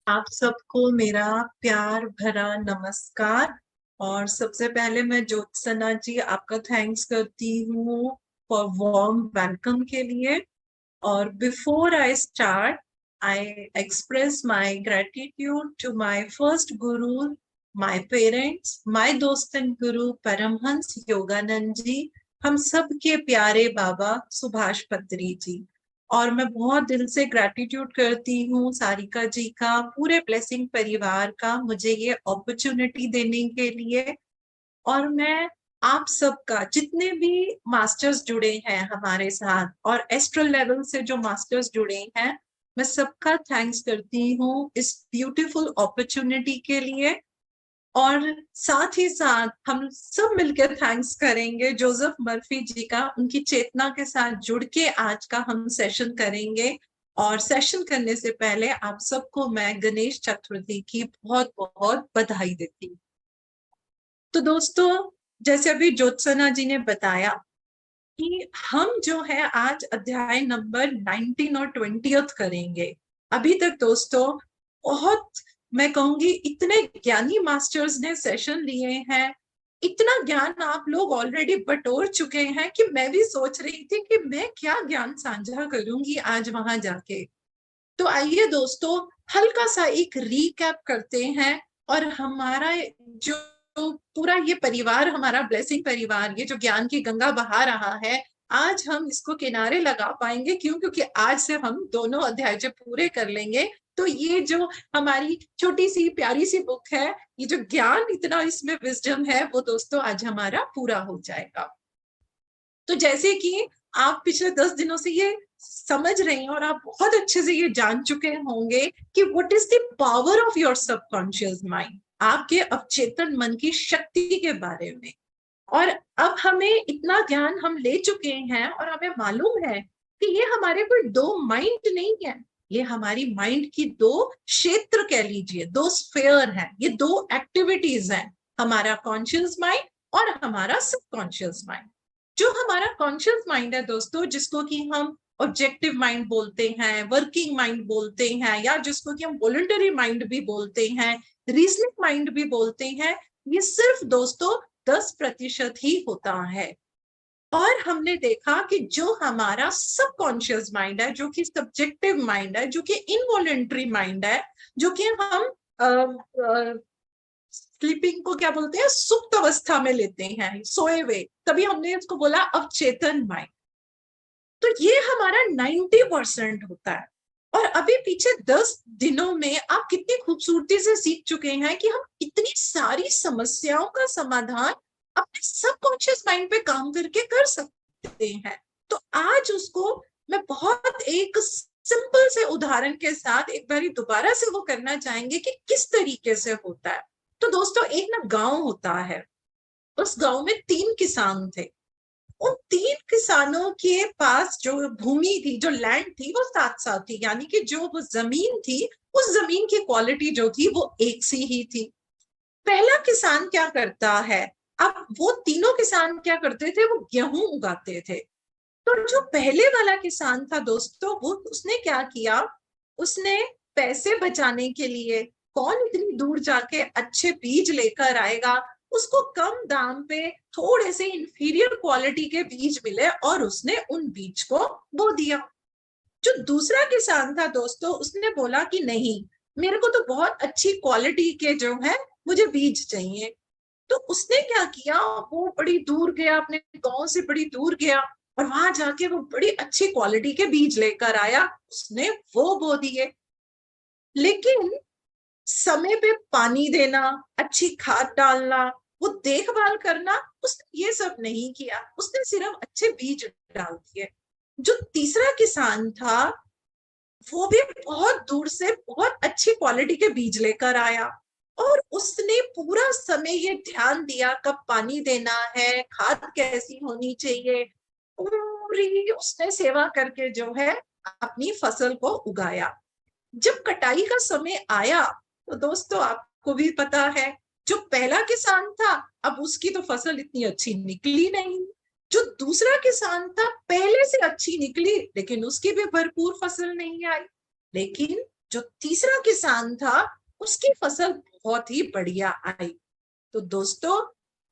आप सबको मेरा प्यार भरा नमस्कार। और सबसे पहले मैं ज्योत्सना जी आपका थैंक्स करती हूँ फॉर वार्म वेलकम के लिए। और before I start, I express my gratitude to my first guru, my parents, my दोस्त एंड गुरु परमहंस योगानंद जी, हम सब के प्यारे बाबा सुभाष पत्री जी। और मैं बहुत दिल से ग्रैटिट्यूड करती हूँ सारिका जी का, पूरे ब्लेसिंग परिवार का, मुझे ये अपॉर्चुनिटी देने के लिए। और मैं आप सबका, जितने भी मास्टर्स जुड़े हैं हमारे साथ और एस्ट्रल लेवल से जो मास्टर्स जुड़े हैं, मैं सबका थैंक्स करती हूँ इस ब्यूटीफुल अपॉर्चुनिटी के लिए। और साथ ही साथ हम सब मिलकर थैंक्स करेंगे जोसेफ मर्फी जी का, उनकी चेतना के साथ जुड़ के आज का हम सेशन करेंगे। और सेशन करने से पहले आप सबको मैं गणेश चतुर्थी की बहुत बहुत बधाई देती हूँ। तो दोस्तों, जैसे अभी ज्योत्सना जी ने बताया कि हम जो है आज अध्याय नंबर 19 और 20 करेंगे। अभी तक दोस्तों बहुत, मैं कहूंगी, इतने ज्ञानी मास्टर्स ने सेशन लिए हैं, इतना ज्ञान आप लोग ऑलरेडी बटोर चुके हैं कि मैं भी सोच रही थी कि मैं क्या ज्ञान साझा करूंगी आज वहां जाके। तो आइए दोस्तों, हल्का सा एक रीकैप करते हैं। और हमारा जो पूरा ये परिवार, हमारा ब्लेसिंग परिवार, ये जो ज्ञान की गंगा बहा रहा है, आज हम इसको किनारे लगा पाएंगे। क्यों? क्योंकि आज से हम दोनों अध्याय जो पूरे कर लेंगे, तो ये जो हमारी छोटी सी प्यारी सी बुक है, ये जो ज्ञान इतना इसमें विजडम है, वो दोस्तों आज हमारा पूरा हो जाएगा। तो जैसे कि आप पिछले 10 दिनों से ये समझ रहे हैं और आप बहुत अच्छे से ये जान चुके होंगे कि what is the power of your subconscious mind, आपके अवचेतन मन की शक्ति के बारे में। और अब हमें इतना ज्ञान हम ले चुके हैं और हमें मालूम है कि ये हमारे कोई दो माइंड नहीं है, ये हमारी माइंड की दो क्षेत्र कह लीजिए, दो स्फेयर हैं, ये दो एक्टिविटीज हैं, हमारा कॉन्शियस माइंड और हमारा सबकॉन्शियस माइंड। जो हमारा कॉन्शियस माइंड है दोस्तों, जिसको कि हम ऑब्जेक्टिव माइंड बोलते हैं, वर्किंग माइंड बोलते हैं, या जिसको कि हम वॉलंटरी माइंड भी बोलते हैं, रीजनिंग माइंड भी बोलते हैं, ये सिर्फ दोस्तों 10% ही होता है। और हमने देखा कि जो हमारा सबकॉन्शियस माइंड है, जो कि सब्जेक्टिव माइंड है, जो कि इनवॉलेंट्री माइंड है, जो कि हम स्लीपिंग को क्या बोलते हैं, सुप्त अवस्था में लेते हैं, सोए हुए, तभी हमने इसको बोला अवचेतन माइंड। तो ये हमारा 90% होता है। और अभी पीछे 10 दिनों में आप कितनी खूबसूरती से सीख चुके हैं कि हम इतनी सारी समस्याओं का समाधान अपने सबकॉन्शियस माइंड पे काम करके कर सकते हैं। तो आज उसको मैं बहुत एक सिंपल से उदाहरण के साथ एक बार दोबारा से वो करना चाहेंगे कि किस तरीके से होता है। तो दोस्तों, एक ना गांव होता है, उस गांव में 3 किसान थे। उन 3 किसानों के पास जो भूमि थी, जो लैंड थी, वो साथ साथ थी, यानी कि जो वो जमीन थी, उस जमीन की क्वालिटी जो थी वो एक सी ही थी। पहला किसान क्या करता है, अब वो तीनों किसान क्या करते थे, वो गेहूं उगाते थे। तो जो पहले वाला किसान था दोस्तों, वो उसने क्या किया, उसने पैसे बचाने के लिए, कौन इतनी दूर जाके अच्छे बीज लेकर आएगा, उसको कम दाम पे थोड़े से इंफीरियर क्वालिटी के बीज मिले और उसने उन बीज को बो दिया। जो दूसरा किसान था दोस्तों, उसने बोला कि नहीं, मेरे को तो बहुत अच्छी क्वालिटी के जो है मुझे बीज चाहिए। तो उसने क्या किया, वो बड़ी दूर गया, अपने गांव से बड़ी दूर गया और वहां जाके वो बड़ी अच्छी क्वालिटी के बीज लेकर आया, उसने वो बो दिए। लेकिन समय पे पानी देना, अच्छी खाद डालना, वो देखभाल करना, उसने ये सब नहीं किया, उसने सिर्फ अच्छे बीज डाल दिए। जो तीसरा किसान था, वो भी बहुत दूर से बहुत अच्छी क्वालिटी के बीज लेकर आया और उसने पूरा समय ये ध्यान दिया कब पानी देना है, खाद कैसी होनी चाहिए, पूरी उसने सेवा करके जो है अपनी फसल को उगाया। जब कटाई का समय आया, तो दोस्तों आपको भी पता है, जो पहला किसान था, अब उसकी तो फसल इतनी अच्छी निकली नहीं। जो दूसरा किसान था, पहले से अच्छी निकली, लेकिन उसकी भी भरपूर फसल नहीं आई। लेकिन जो तीसरा किसान था उसकी फसल बहुत ही बढ़िया आई। तो दोस्तों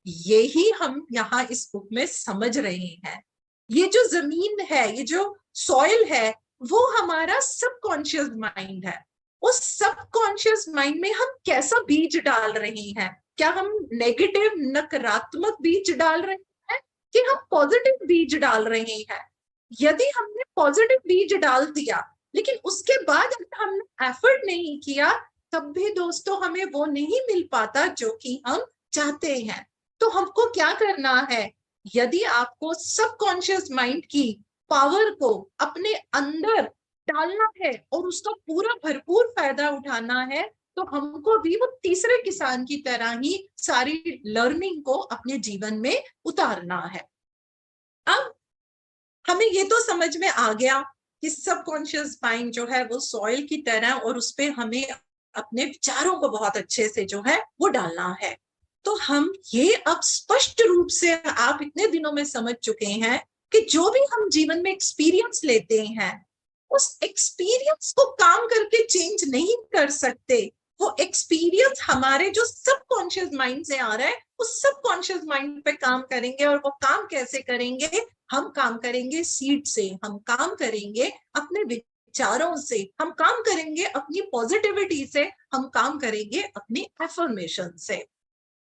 यही हम यहाँ इस बुक में समझ रहे हैं। ये जो जमीन है, ये जो सॉइल है, वो हमारा सबकॉन्शियस माइंड है। उस सबकॉन्शियस माइंड में हम कैसा बीज डाल रहे हैं? क्या हम नेगेटिव नकारात्मक बीज डाल रहे हैं कि हम पॉजिटिव बीज डाल रहे हैं? यदि हमने पॉजिटिव बीज डाल दिया लेकिन उसके बाद अगर हमने एफर्ट नहीं किया, तब भी दोस्तों हमें वो नहीं मिल पाता जो कि हम चाहते हैं। तो हमको क्या करना है? यदि आपको सबकॉन्शियस माइंड की पावर को अपने अंदर डालना है और उसका पूरा भरपूर फायदा उठाना है, तो हमको भी वो तीसरे किसान की तरह ही सारी लर्निंग को अपने जीवन में उतारना है। अब हमें ये तो समझ में आ गया कि सबकॉन्शियस माइंड जो है वो सॉइल की तरह, और उस पे हमें अपने विचारों को बहुत अच्छे से जो है वो डालना है। तो हम ये अब स्पष्ट रूप से आप इतने दिनों में समझ चुके हैं कि जो भी हम जीवन में एक्सपीरियंस लेते हैं, उस एक्सपीरियंस को काम करके चेंज नहीं कर सकते। वो एक्सपीरियंस हमारे जो सबकॉन्शियस माइंड से आ रहा है, उस सबकॉन्शियस माइंड पे काम करेंगे। और वो काम कैसे करेंगे? हम काम करेंगे सीड से, हम काम करेंगे अपने विचारों से, हम काम करेंगे अपनी पॉजिटिविटी से, हम काम करेंगे अपनी एफर्मेशन से।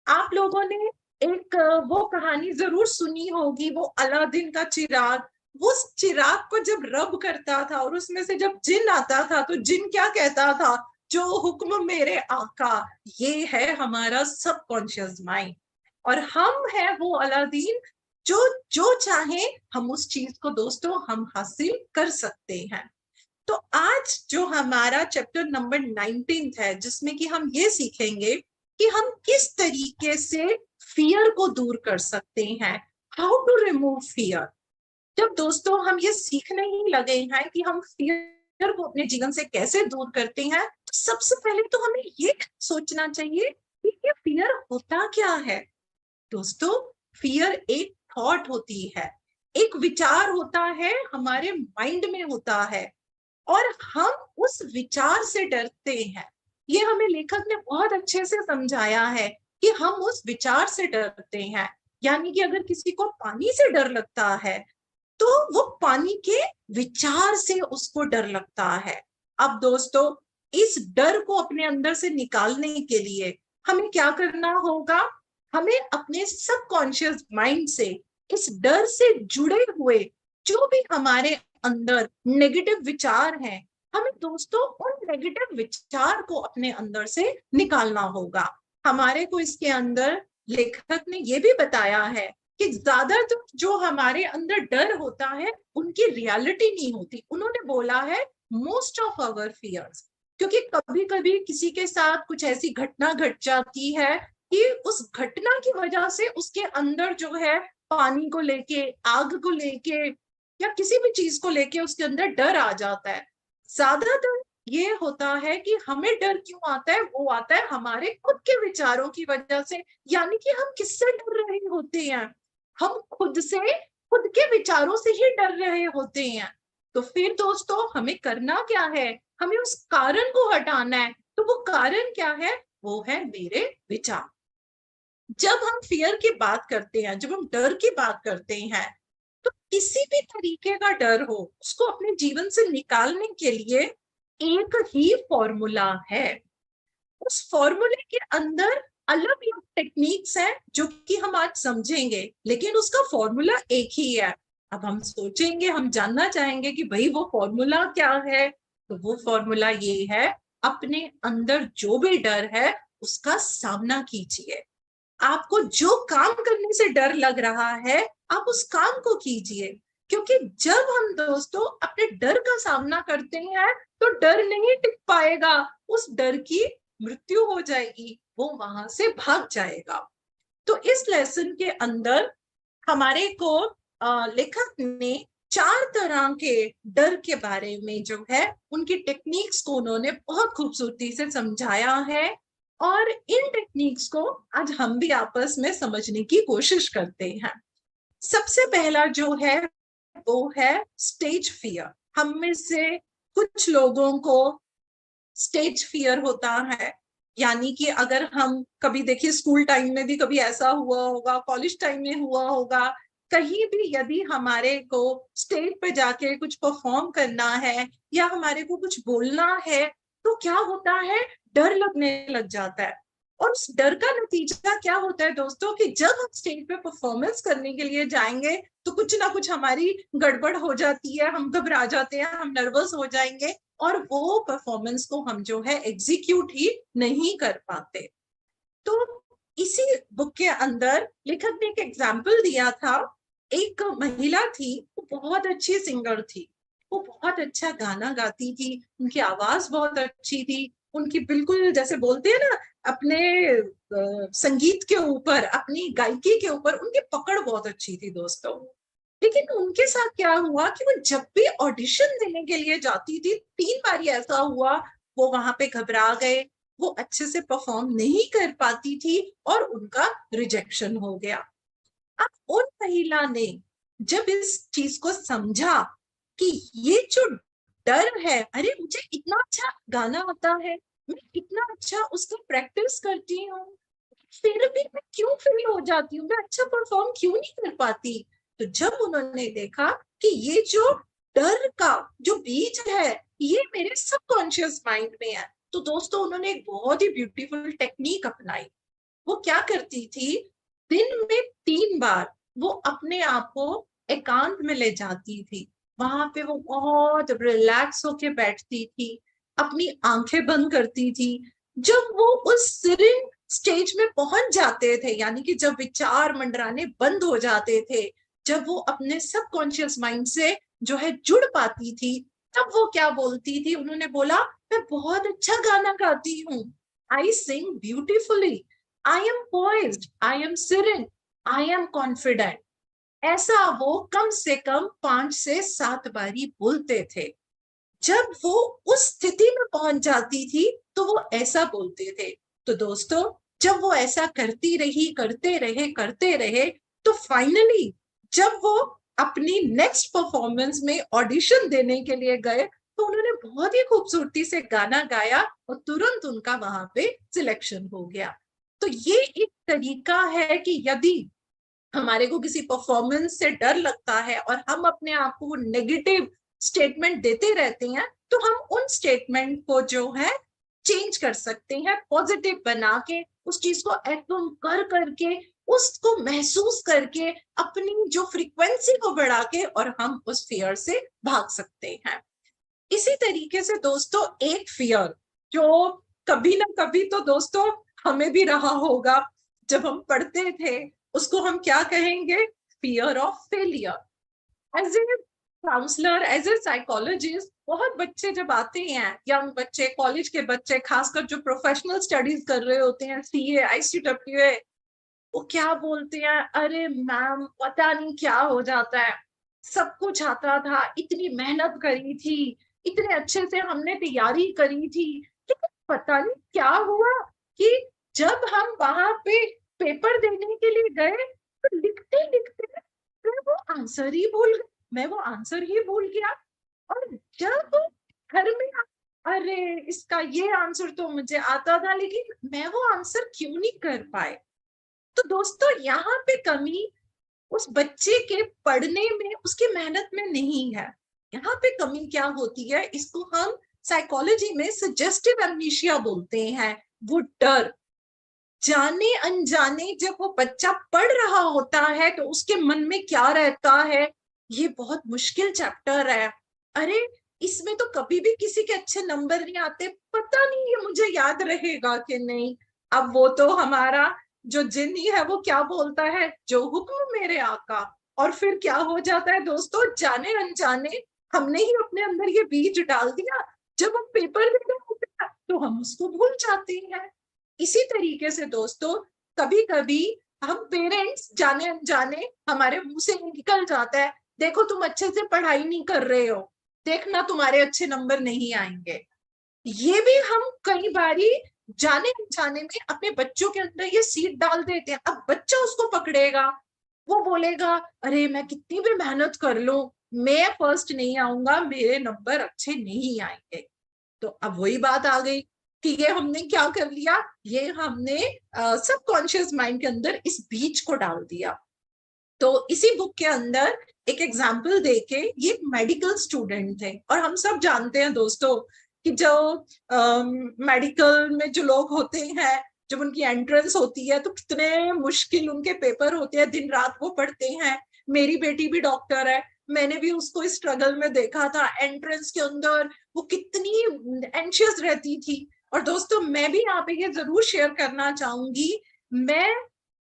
आप लोगों ने एक वो कहानी जरूर सुनी होगी, वो अलादीन का चिराग। वो चिराग को जब रब करता था और उसमें से जब जिन आता था, तो जिन क्या कहता था? जो हुक्म मेरे आका। ये है हमारा सबकॉन्शियस माइंड। और हम है वो अलादीन, जो जो चाहे हम उस चीज को दोस्तों हम हासिल कर सकते हैं। तो आज जो हमारा चैप्टर नंबर 19 है, जिसमें कि हम ये सीखेंगे कि हम किस तरीके से फियर को दूर कर सकते हैं, हाउ टू रिमूव फियर। जब दोस्तों हम ये सीखने ही लगे हैं कि हम फियर को अपने जीवन से कैसे दूर करते हैं, तो सबसे पहले तो हमें ये सोचना चाहिए कि ये फियर होता क्या है। दोस्तों फियर एक थॉट होती है, एक विचार होता है, हमारे माइंड में होता है, और हम उस विचार से डरते हैं। ये हमें लेखक ने बहुत अच्छे से समझाया है कि हम उस विचार से डरते हैं। यानी कि अगर किसी को पानी से डर लगता है, तो वो पानी के विचार से उसको डर लगता है। अब दोस्तों इस डर को अपने अंदर से निकालने के लिए हमें क्या करना होगा? हमें अपने सबकॉन्शियस माइंड से इस डर से जुड़े हुए जो भी हमारे अंदर नेगेटिव विचार हैं, हमें दोस्तों उन नेगेटिव विचार को अपने अंदर से निकालना होगा। हमारे को इसके अंदर लेखक ने ये भी बताया है कि ज्यादातर जो हमारे अंदर डर होता है उनकी रियलिटी नहीं होती। उन्होंने बोला है मोस्ट ऑफ आवर फियर्स, क्योंकि कभी कभी किसी के साथ कुछ ऐसी घटना घट जाती है कि उस घटना की वजह से उसके अंदर जो है पानी को लेके, आग को लेके, या किसी भी चीज को लेके उसके अंदर डर आ जाता है। ज्यादातर ये होता है कि हमें डर क्यों आता है? वो आता है हमारे खुद के विचारों की वजह से। यानी कि हम किससे डर रहे होते हैं? हम खुद से, खुद के विचारों से ही डर रहे होते हैं। तो फिर दोस्तों हमें करना क्या है? हमें उस कारण को हटाना है। तो वो कारण क्या है? वो है मेरे विचार। जब हम फियर की बात करते हैं, जब हम डर की बात करते हैं, तो किसी भी तरीके का डर हो उसको अपने जीवन से निकालने के लिए एक ही फॉर्मूला है। उस फॉर्मूले के अंदर अलग अलग टेक्निक्स हैं जो कि हम आज समझेंगे, लेकिन उसका फॉर्मूला एक ही है। अब हम सोचेंगे, हम जानना चाहेंगे कि भाई वो फॉर्मूला क्या है। तो वो फॉर्मूला ये है, अपने अंदर जो भी डर है उसका सामना कीजिए। आपको जो काम करने से डर लग रहा है, आप उस काम को कीजिए। क्योंकि जब हम दोस्तों अपने डर का सामना करते हैं, तो डर नहीं टिक पाएगा, उस डर की मृत्यु हो जाएगी, वो वहां से भाग जाएगा। तो इस लेसन के अंदर हमारे को लेखक ने 4 तरह के डर के बारे में जो है उनकी टेक्निक्स को उन्होंने बहुत खूबसूरती से समझाया है। और इन टेक्निक्स को आज हम भी आपस में समझने की कोशिश करते हैं। सबसे पहला जो है वो है स्टेज फियर। हम में से कुछ लोगों को स्टेज फियर होता है, यानी कि अगर हम कभी देखिए स्कूल टाइम में भी कभी ऐसा हुआ होगा, कॉलेज टाइम में हुआ होगा, कहीं भी यदि हमारे को स्टेज पे जाके कुछ परफॉर्म करना है या हमारे को कुछ बोलना है, तो क्या होता है, डर लगने लग जाता है। और उस डर का नतीजा क्या होता है दोस्तों, कि जब हम स्टेज पे परफॉर्मेंस करने के लिए जाएंगे तो कुछ ना कुछ हमारी गड़बड़ हो जाती है, हम घबरा जाते हैं, हम नर्वस हो जाएंगे और वो परफॉर्मेंस को हम जो है एग्जीक्यूट ही नहीं कर पाते। तो इसी बुक के अंदर लेखक ने एक एग्जाम्पल दिया था। एक महिला थी, वो बहुत अच्छी सिंगर थी, वो बहुत अच्छा गाना गाती थी, उनकी आवाज बहुत अच्छी थी, उनकी बिल्कुल जैसे बोलते हैं ना, अपने संगीत के ऊपर, अपनी गायकी के ऊपर उनकी पकड़ बहुत अच्छी थी दोस्तों। लेकिन उनके साथ क्या हुआ कि वो जब भी ऑडिशन देने के लिए जाती थी, 3 बार ऐसा हुआ, वो वहां पे घबरा गए, वो अच्छे से परफॉर्म नहीं कर पाती थी और उनका रिजेक्शन हो गया। अब उन महिला ने जब इस चीज को समझा कि ये जो डर है, अरे मुझे इतना अच्छा गाना आता है, मैं इतना अच्छा उसका प्रैक्टिस करती हूँ, फिर भी मैं क्यों फेल हो जाती हूँ, मैं अच्छा परफॉर्म क्यों नहीं कर पाती। तो जब उन्होंने देखा कि ये जो डर का जो बीज है ये मेरे सबकॉन्शियस माइंड में है, तो दोस्तों उन्होंने एक बहुत ही ब्यूटीफुल टेक्निक अपनाई। वो क्या करती थी, दिन में 3 बार वो अपने आप को एकांत में ले जाती थी, वहां पे वो बहुत रिलैक्स होके बैठती थी, अपनी आंखें बंद करती थी। जब वो उस सिरिंग स्टेज में पहुंच जाते थे, यानी कि जब विचार मंडराने बंद हो जाते थे, जब वो अपने सबकॉन्शियस माइंड से जो है जुड़ पाती थी, तब वो क्या बोलती थी, उन्होंने बोला, मैं बहुत अच्छा गाना गाती हूँ, I sing beautifully, I am poised, I am serene, I am confident। ऐसा वो कम से कम 5 से 7 बारी बोलते थे। जब वो उस स्थिति में पहुंच जाती थी तो वो ऐसा बोलते थे। तो दोस्तों जब वो ऐसा करते रहे तो फाइनली जब वो अपनी नेक्स्ट परफॉर्मेंस में ऑडिशन देने के लिए गए तो उन्होंने बहुत ही खूबसूरती से गाना गाया और तुरंत उनका वहां पे सिलेक्शन हो गया। तो ये एक तरीका है कि यदि हमारे को किसी परफॉर्मेंस से डर लगता है और हम अपने आप को नेगेटिव स्टेटमेंट देते रहते हैं, तो हम उन स्टेटमेंट को जो है चेंज कर सकते हैं, पॉजिटिव बना के उस चीज को एकदम कर करके, उसको महसूस करके, अपनी जो फ्रीक्वेंसी को बढ़ा के, और हम उस फियर से भाग सकते हैं। इसी तरीके से दोस्तों एक फियर जो कभी ना कभी तो दोस्तों हमें भी रहा होगा, जब हम पढ़ते थे उसको हम क्या कहेंगे, fear of failure. As a counsellor, as a psychologist, बहुत बच्चे जब आते हैं, यंग बच्चे, कॉलेज के बच्चे, खासकर जो प्रोफेशनल स्टडीज कर रहे होते हैं, सीए, आईसीडब्ल्यूए, वो क्या बोलते हैं, अरे मैम पता नहीं क्या हो जाता है, सब कुछ आता था, इतनी मेहनत करी थी, इतने अच्छे से हमने तैयारी करी थी, लेकिन पता नहीं क्या हुआ कि जब हम वहां पे पेपर देने के लिए गए तो लिखते लिखते मैं वो आंसर ही भूल गई, मैं वो आंसर ही भूल गया। और जब घर में अरे इसका ये आंसर तो मुझे आता था लेकिन मैं वो आंसर क्यों नहीं कर पाए। तो दोस्तों यहाँ पे कमी उस बच्चे के पढ़ने में, उसकी मेहनत में नहीं है। यहाँ पे कमी क्या होती है, इसको हम साइकोलॉजी में सजेस्टिव एमनीशिया बोलते हैं। वो डर, जाने अनजाने जब वो बच्चा पढ़ रहा होता है तो उसके मन में क्या रहता है, ये बहुत मुश्किल चैप्टर है, अरे इसमें तो कभी भी किसी के अच्छे नंबर नहीं आते, पता नहीं ये मुझे याद रहेगा कि नहीं। अब वो तो हमारा जो जिन्नी है वो क्या बोलता है, जो हुक्म मेरे आका। और फिर क्या हो जाता है दोस्तों, जाने अनजाने हमने ही अपने अंदर ये बीज डाल दिया, जब हम पेपर देने होते हैं तो हम उसको भूल जाते हैं। इसी तरीके से दोस्तों कभी कभी हम पेरेंट्स जाने अनजाने हमारे मुंह से निकल जाता है, देखो तुम अच्छे से पढ़ाई नहीं कर रहे हो, देखना तुम्हारे अच्छे नंबर नहीं आएंगे। ये भी हम कई बारी जाने अनजाने में अपने बच्चों के अंदर ये सीड डाल देते हैं। अब बच्चा उसको पकड़ेगा, वो बोलेगा अरे मैं कितनी भी मेहनत कर लूं, मैं फर्स्ट नहीं आऊंगा, मेरे नंबर अच्छे नहीं आएंगे। तो अब वही बात आ गई कि ये हमने क्या कर लिया, ये हमने सबकॉन्शियस माइंड के अंदर इस बीज को डाल दिया। तो इसी बुक के अंदर एक एग्जाम्पल देके, ये मेडिकल स्टूडेंट थे, और हम सब जानते हैं दोस्तों कि जो मेडिकल में जो लोग होते हैं, जब उनकी एंट्रेंस होती है तो कितने मुश्किल उनके पेपर होते हैं, दिन रात वो पढ़ते हैं। मेरी बेटी भी डॉक्टर है, मैंने भी उसको इस स्ट्रगल में देखा था। एंट्रेंस के अंदर वो कितनी एंशियस रहती थी। और दोस्तों मैं भी यहाँ पे ये जरूर शेयर करना चाहूंगी, मैं,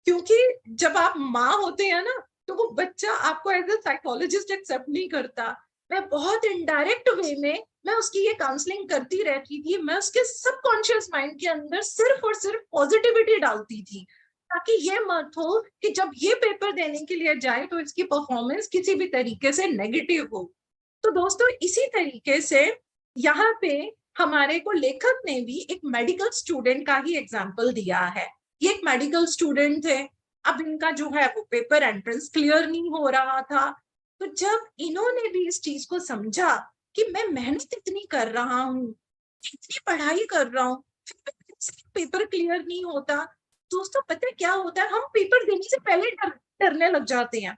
क्योंकि जब आप माँ होते हैं ना, तो वो बच्चा आपको एज ए साइकोलॉजिस्ट एक्सेप्ट नहीं करता। मैं बहुत इनडायरेक्ट वे में मैं उसकी ये काउंसलिंग करती रहती थी, मैं उसके सबकॉन्शियस माइंड के अंदर सिर्फ और सिर्फ पॉजिटिविटी डालती थी, ताकि ये मत हो कि जब ये पेपर देने के लिए जाए तो इसकी परफॉर्मेंस किसी भी तरीके से नेगेटिव हो। तो दोस्तों इसी तरीके से यहाँ पे हमारे को लेखक ने भी एक मेडिकल स्टूडेंट का ही एग्जाम्पल दिया है। ये एक मेडिकल स्टूडेंट थे, अब इनका जो है वो पेपर एंट्रेंस क्लियर नहीं हो रहा था। तो जब इन्होंने भी इस चीज को समझा कि मैं मेहनत इतनी कर रहा हूँ, इतनी पढ़ाई कर रहा हूँ, पेपर क्लियर नहीं होता। दोस्तों पता है क्या होता है, हम पेपर देने से पहले डरने लग जाते हैं।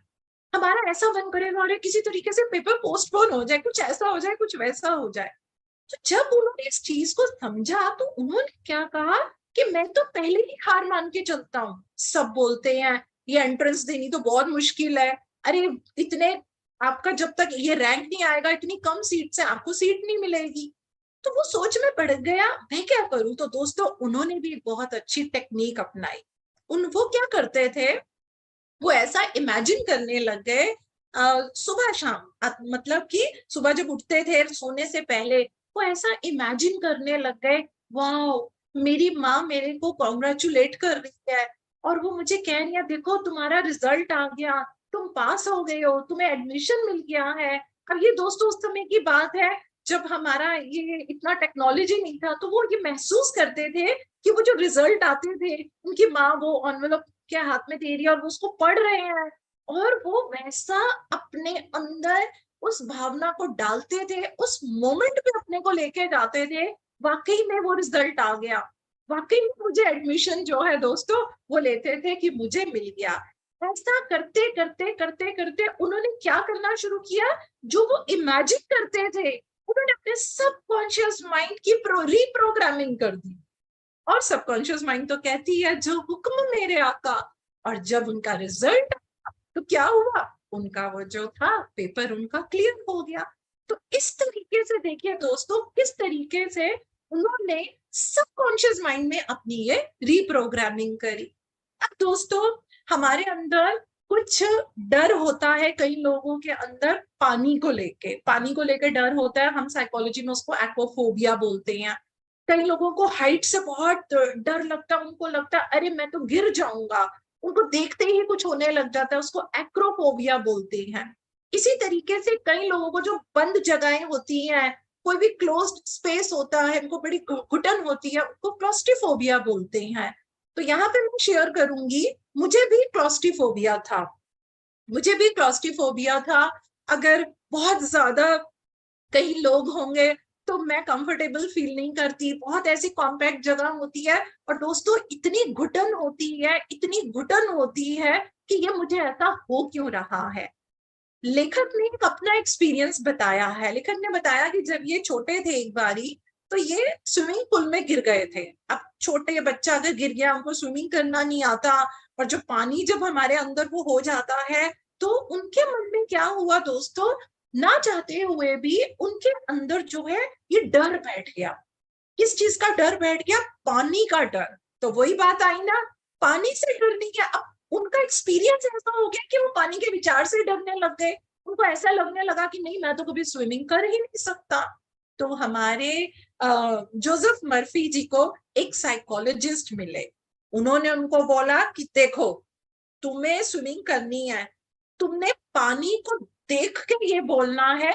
हमारा ऐसा मन करेगा अरे किसी तरीके से पेपर पोस्टपोन हो जाए, कुछ ऐसा हो जाए, कुछ वैसा हो जाए। तो जब उन्होंने इस चीज को समझा तो उन्होंने क्या कहा कि मैं तो पहले ही हार मान के चलता हूँ। सब बोलते हैं ये एंट्रेंस देनी तो बहुत मुश्किल है, अरे इतने, आपका जब तक ये रैंक नहीं आएगा, इतनी कम सीट से आपको सीट नहीं मिलेगी। तो वो सोच में पड़ गया मैं क्या करूं। तो दोस्तों उन्होंने भी बहुत अच्छी टेक्निक अपनाई। वो क्या करते थे, वो ऐसा इमेजिन करने लग गए सुबह शाम, मतलब कि सुबह जब उठते थे सोने से पहले, वो ऐसा इमेजिन करने लग गए, वाह मेरी माँ मेरे को कॉन्ग्रेचुलेट कर रही है, और वो मुझे कह रही है देखो तुम्हारा रिजल्ट आ गया, तुम पास हो गए हो, तुम्हें एडमिशन मिल गया है। अब ये दोस्तों उस समय की बात है जब हमारा ये इतना टेक्नोलॉजी नहीं था, तो वो ये महसूस करते थे कि वो जो रिजल्ट आते थे, उनकी माँ वो एनवेलप के हाथ में दे रही है और वो उसको पढ़ रहे हैं, और वो वैसा अपने अंदर उस भावना को डालते थे, उस मोमेंट पे अपने को लेके जाते थे, वाकई में वो रिजल्ट आ गया, वाकई में मुझे एडमिशन जो है दोस्तों वो लेते थे कि मुझे मिल गया। ऐसा करते करते करते करते उन्होंने क्या करना शुरू किया, जो वो इमेजिन करते थे उन्होंने अपने सबकॉन्शियस माइंड की रीप्रोग्रामिंग कर दी। और सबकॉन्शियस माइंड तो कहती है जो हुक्म मेरे आका। और जब उनका रिजल्ट तो क्या हुआ, उनका वो जो था पेपर उनका क्लियर हो गया। तो इस तरीके से देखिए दोस्तों किस तरीके से उन्होंने सबकॉन्शियस माइंड में अपनी ये रीप्रोग्रामिंग करी। अब दोस्तों हमारे अंदर कुछ डर होता है, कई लोगों के अंदर पानी को लेके डर होता है, हम साइकोलॉजी में उसको एक्वाफोबिया बोलते हैं। कई लोगों को हाइट से बहुत डर लगता है, उनको लगता है अरे मैं तो गिर जाऊंगा, उनको देखते ही कुछ होने लग जाता है, उसको एक्रोफोबिया बोलते हैं। इसी तरीके से कई लोगों को जो बंद जगहें होती हैं, कोई भी क्लोज्ड स्पेस होता है, उनको बड़ी घुटन होती है, उनको क्लॉस्ट्रोफोबिया बोलते हैं। तो यहाँ पे मैं शेयर करूंगी, मुझे भी क्लॉस्ट्रोफोबिया था, मुझे भी क्लॉस्ट्रोफोबिया था। अगर बहुत ज्यादा कई लोग होंगे तो मैं कंफर्टेबल फील नहीं करती, बहुत ऐसी कॉम्पैक्ट जगह होती है, और दोस्तों इतनी घुटन होती है, इतनी घुटन होती है कि ये मुझे ऐसा हो क्यों रहा है। लेखक ने एक अपना एक्सपीरियंस बताया है। लेखक ने बताया कि जब ये छोटे थे एक बारी, तो ये स्विमिंग पूल में गिर गए थे। अब छोटे बच्चा अगर गिर गया, उनको स्विमिंग करना नहीं आता, और जो पानी जब हमारे अंदर वो हो जाता है, तो उनके मन में क्या हुआ दोस्तों, ना चाहते हुए भी उनके अंदर जो है ये डर बैठ गया। किस चीज का डर बैठ गया, पानी का डर। तो वही बात आई ना, पानी से डरने के, अब उनका एक्सपीरियंस ऐसा हो गया कि वो पानी के विचार से डरने लग गए। उनको ऐसा लगने लगा कि नहीं मैं तो कभी स्विमिंग कर ही नहीं सकता। तो हमारे जोसेफ मर्फी जी को एक साइकोलॉजिस्ट मिले, उन्होंने उनको बोला कि देखो तुम्हें स्विमिंग करनी है, तुमने पानी को देख के ये बोलना है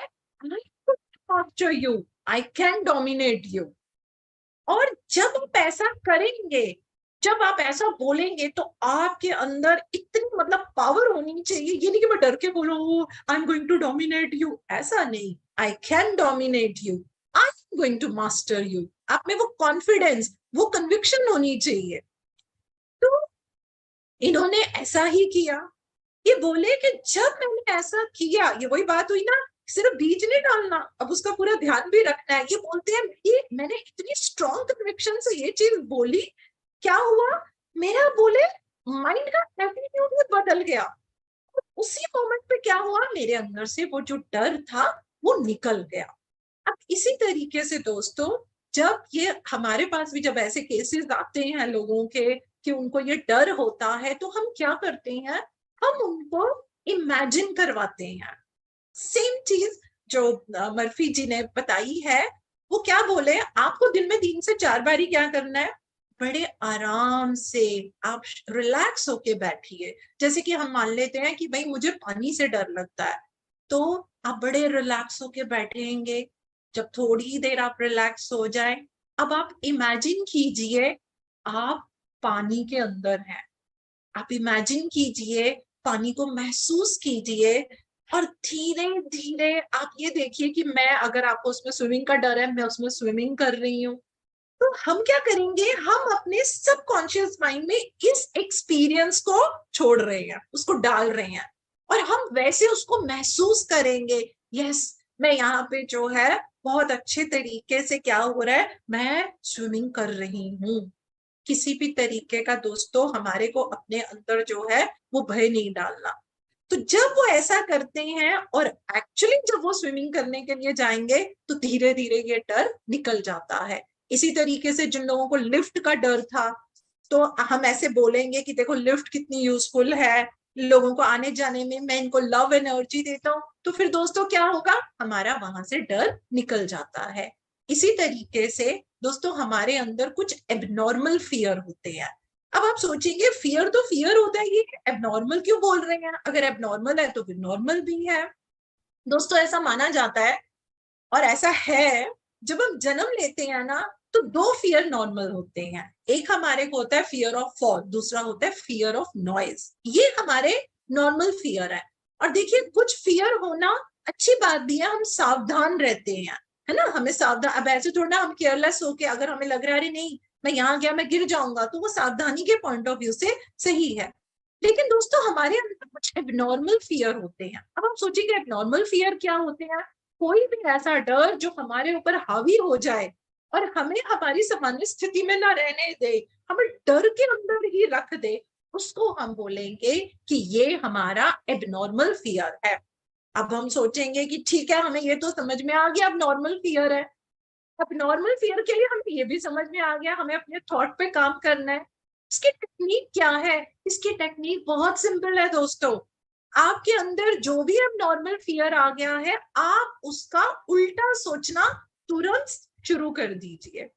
आई कैन डोमिनेट यू। और जब आप ऐसा करेंगे, जब आप ऐसा बोलेंगे, तो आपके अंदर इतनी मतलब पावर होनी चाहिए। ये नहीं कि मैं डर के बोलूं I am going to dominate you, ऐसा नहीं, I can dominate you, I going to master you. आप में वो कॉन्फिडेंस, वो कन्विक्शन होनी चाहिए। तो इन्होंने ऐसा ही किया। ये बोले कि जब मैंने ऐसा किया, ये वही बात हुई ना, सिर्फ बीज नहीं डालना, अब उसका पूरा ध्यान भी रखना है। ये बोलते हैं ये मैंने इतनी स्ट्रॉन्ग कन्विक्शन से ये चीज बोली, क्या हुआ, मेरा बोले माइंड का एटीट्यूड भी बदल गया। उसी मोमेंट पे क्या हुआ, मेरे अंदर से वो जो डर था वो निकल गया। अब इसी तरीके से दोस्तों, जब ये हमारे पास भी जब ऐसे केसेस आते हैं लोगों के कि उनको ये डर होता है, तो हम क्या करते हैं, हम उनको इमेजिन करवाते हैं। सेम चीज जो मर्फी जी ने बताई है, वो क्या बोले, आपको दिन में 3 से 4 बारी क्या करना है, बड़े आराम से आप रिलैक्स होके बैठिए। जैसे कि हम मान लेते हैं कि भाई मुझे पानी से डर लगता है, तो आप बड़े रिलैक्स होके बैठेंगे। जब थोड़ी ही देर आप रिलैक्स हो जाए, अब आप इमेजिन कीजिए आप पानी के अंदर हैं। आप इमेजिन कीजिए, पानी को महसूस कीजिए, और धीरे धीरे आप ये देखिए कि मैं, अगर आपको उसमें स्विमिंग का डर है, मैं उसमें स्विमिंग कर रही हूँ। तो हम क्या करेंगे, हम अपने सबकॉन्शियस माइंड में इस एक्सपीरियंस को छोड़ रहे हैं, उसको डाल रहे हैं, और हम वैसे उसको महसूस करेंगे। यस, मैं यहाँ पे जो है बहुत अच्छे तरीके से क्या हो रहा है, मैं स्विमिंग कर रही हूँ। किसी भी तरीके का दोस्तों हमारे को अपने अंदर जो है वो भय नहीं डालना। तो जब वो ऐसा करते हैं और एक्चुअली जब वो स्विमिंग करने के लिए जाएंगे, तो धीरे धीरे ये डर निकल जाता है। इसी तरीके से जिन लोगों को लिफ्ट का डर था, तो हम ऐसे बोलेंगे कि देखो लिफ्ट कितनी यूजफुल है लोगों को आने जाने में, मैं इनको लव एनर्जी देता हूँ, तो फिर दोस्तों क्या होगा, हमारा वहां से डर निकल जाता है। इसी तरीके से दोस्तों हमारे अंदर कुछ एबनॉर्मल फियर होते हैं। अब आप सोचेंगे फियर तो फियर होता है, ये एबनॉर्मल क्यों बोल रहे हैं, अगर एबनॉर्मल है तो फिर नॉर्मल भी है। दोस्तों ऐसा माना जाता है, और ऐसा है, जब हम जन्म लेते हैं ना, तो 2 फियर नॉर्मल होते हैं। एक हमारे को होता है फियर ऑफ फॉल, दूसरा होता है फियर ऑफ नॉइज। ये हमारे नॉर्मल फियर है। और देखिए कुछ फियर होना अच्छी बात भी है, हम सावधान रहते हैं, है ना, हमें सावधान, अब ऐसे थोड़ा हम केयरलेस होके, अगर हमें लग रहा है अरे नहीं मैं यहाँ गया मैं गिर जाऊंगा, तो वो सावधानी के पॉइंट ऑफ व्यू से सही है। लेकिन दोस्तों हमारे अंदर कुछ एबनॉर्मल फियर होते हैं। अब हम सोचेंगे एबनॉर्मल फियर क्या होते हैं, कोई भी ऐसा डर जो हमारे ऊपर हावी हो जाए और हमें हमारी सामान्य स्थिति में ना रहने दे, हमें डर के अंदर ही रख दे, उसको हम बोलेंगे कि ये हमारा एबनॉर्मल फियर है। अब हम सोचेंगे कि ठीक है, हमें ये तो समझ में आ गया अब नॉर्मल फियर है। अब नॉर्मल फियर के लिए हमें ये भी समझ में आ गया, हमें अपने थॉट पे काम करना है। इसकी टेक्निक क्या है, इसकी टेक्निक बहुत सिंपल है दोस्तों। आपके अंदर जो भी अब नॉर्मल फियर आ गया है, आप उसका उल्टा सोचना तुरंत शुरू कर दीजिए।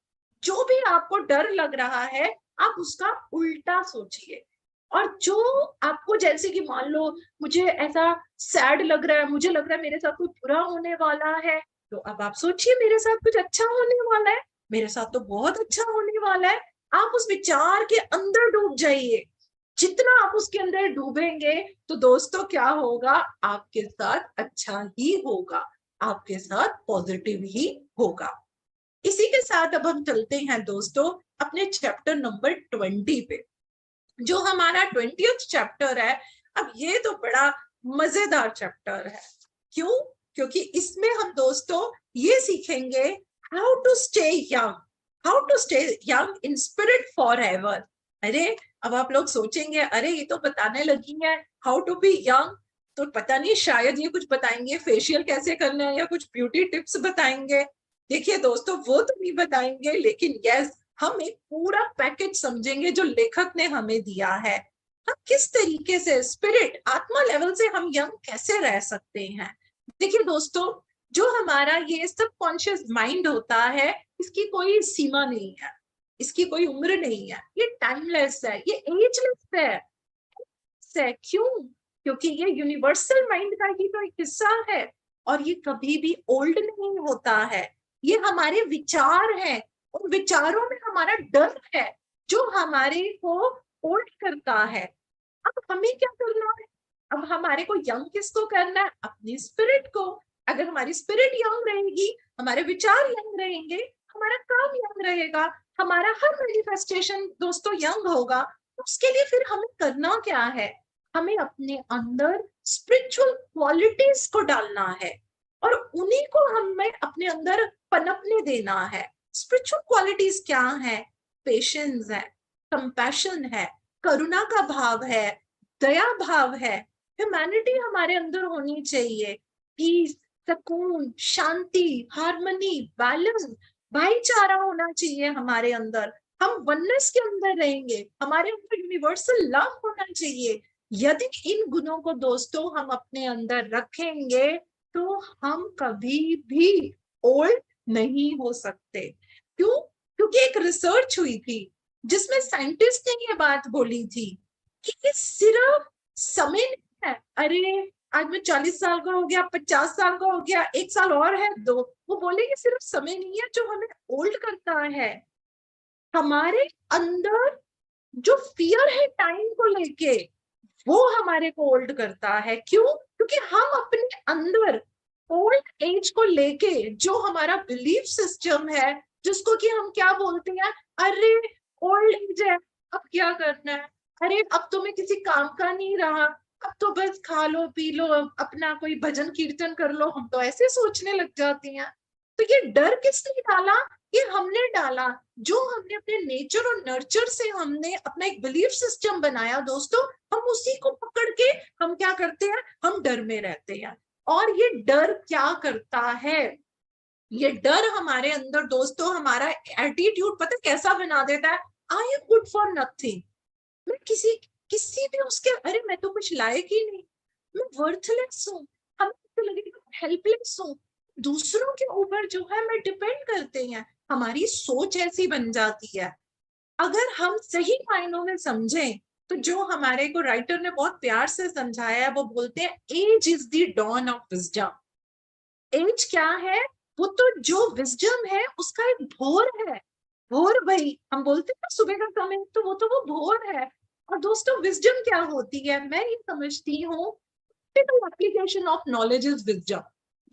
जो भी आपको डर लग रहा है, आप उसका उल्टा सोचिए। और जो आपको, जैसे कि मान लो मुझे ऐसा सैड लग रहा है, मुझे लग रहा है मेरे साथ कुछ बुरा होने वाला है, तो अब आप सोचिए मेरे साथ कुछ अच्छा होने वाला है, मेरे साथ तो बहुत अच्छा होने वाला है। आप उस विचार के अंदर डूब जाइए। जितना आप उसके अंदर डूबेंगे, तो दोस्तों क्या होगा, आपके साथ अच्छा ही होगा, आपके साथ पॉजिटिव ही होगा। इसी के साथ अब हम चलते हैं दोस्तों अपने चैप्टर नंबर 20 पे, जो हमारा 20th चैप्टर है। अब ये तो बड़ा मजेदार चैप्टर है। क्यों? क्योंकि इसमें हम दोस्तों ये सीखेंगे how to stay young, how to stay young in spirit forever. अरे अब आप लोग सोचेंगे अरे ये तो बताने लगी है हाउ टू बी यंग, तो पता नहीं शायद ये कुछ बताएंगे फेशियल कैसे करना है या कुछ ब्यूटी टिप्स बताएंगे। देखिए दोस्तों वो तो नहीं बताएंगे, लेकिन यस हम एक पूरा पैकेज समझेंगे जो लेखक ने हमें दिया है। हम किस तरीके से स्पिरिट आत्मा लेवल से हम यंग कैसे रह सकते हैं। देखिए दोस्तों, जो हमारा ये सबकॉन्शियस माइंड होता है, इसकी कोई सीमा नहीं है, इसकी कोई उम्र नहीं है, ये टाइमलेस है, ये एजलेस है। क्यों? क्योंकि ये यूनिवर्सल माइंड का ही तो एक हिस्सा है, और ये कभी भी ओल्ड नहीं होता है। ये हमारे विचार हैं, उन विचारों में हमारा डर है जो हमारे को ओल्ड करता है। अब हमें क्या करना है, अब हमारे को यंग किसको करना है, अपनी स्पिरिट को। अगर हमारी स्पिरिट यंग रहेगी, हमारे विचार यंग रहेंगे, हमारा काम यंग रहेगा, हमारा हर मैनिफेस्टेशन दोस्तों यंग होगा। उसके लिए फिर हमें करना क्या है, हमें अपने अंदर स्पिरिचुअल क्वालिटीज को डालना है और उन्हीं को हमें अपने अंदर पनपने देना है। स्पिरिचुअल क्वालिटीज क्या है? पेशेंस है, कंपैशन है, करुणा का भाव है, दया भाव है, ह्यूमैनिटी हमारे अंदर होनी चाहिए, पीस, सुकून, शांति, हार्मनी, बैलेंस, भाईचारा होना चाहिए हमारे अंदर। हम वननेस के अंदर रहेंगे, हमारे अंदर यूनिवर्सल लव होना चाहिए। यदि इन गुणों को दोस्तों हम अपने अंदर रखेंगे तो हम कभी भी ओल्ड नहीं हो सकते। क्यों? क्योंकि एक रिसर्च हुई थी जिसमें साइंटिस्ट ने ये बात बोली थी कि ये सिर्फ समय नहीं है। अरे आज मैं 40 साल का हो गया, 50 साल का हो गया, 1 साल और है, 2, वो बोलेंगे सिर्फ समय नहीं है जो हमें ओल्ड करता है। हमारे अंदर जो फियर है टाइम को लेके, वो हमारे को ओल्ड करता है। क्यों? क्योंकि हम अपने अंदर ओल्ड एज को लेके जो हमारा बिलीफ सिस्टम है, जिसको कि हम क्या बोलते हैं, अरे ओल्ड एज है, अब क्या करना है, अरे अब तो मैं किसी काम का नहीं रहा, अब तो बस खा लो पी लो, अपना कोई भजन कीर्तन कर लो, हम तो ऐसे सोचने लग जाती हैं। तो ये डर किसने डाला? ये हमने डाला, जो हमने अपने नेचर और नर्चर से हमने अपना एक बिलीफ सिस्टम बनाया दोस्तों। हम उसी को पकड़ के हम क्या करते हैं, हम डर में रहते हैं। और ये डर क्या करता है, ये डर हमारे अंदर दोस्तों हमारा एटीट्यूड पता कैसा बना देता है, I am good for nothing. मैं किसी किसी भी उसके, अरे मैं तो कुछ लायक ही नहीं, मैं वर्थलेस हूँ, हमें तो लगेगा हेल्पलेस हूँ। दूसरों के ऊपर जो है मैं डिपेंड करते हैं, हमारी सोच ऐसी बन जाती है। अगर हम सही मायनों में समझें तो जो हमारे को राइटर ने बहुत प्यार से समझाया है, वो बोलते हैं age is the dawn of wisdom. Age क्या है? वो तो जो विजडम है उसका एक भोर है। भोर भाई हम बोलते हैं ना सुबह का समय, तो वो भोर है। और दोस्तों विजडम क्या होती है, मैं ये समझती हूँ application of knowledge is wisdom.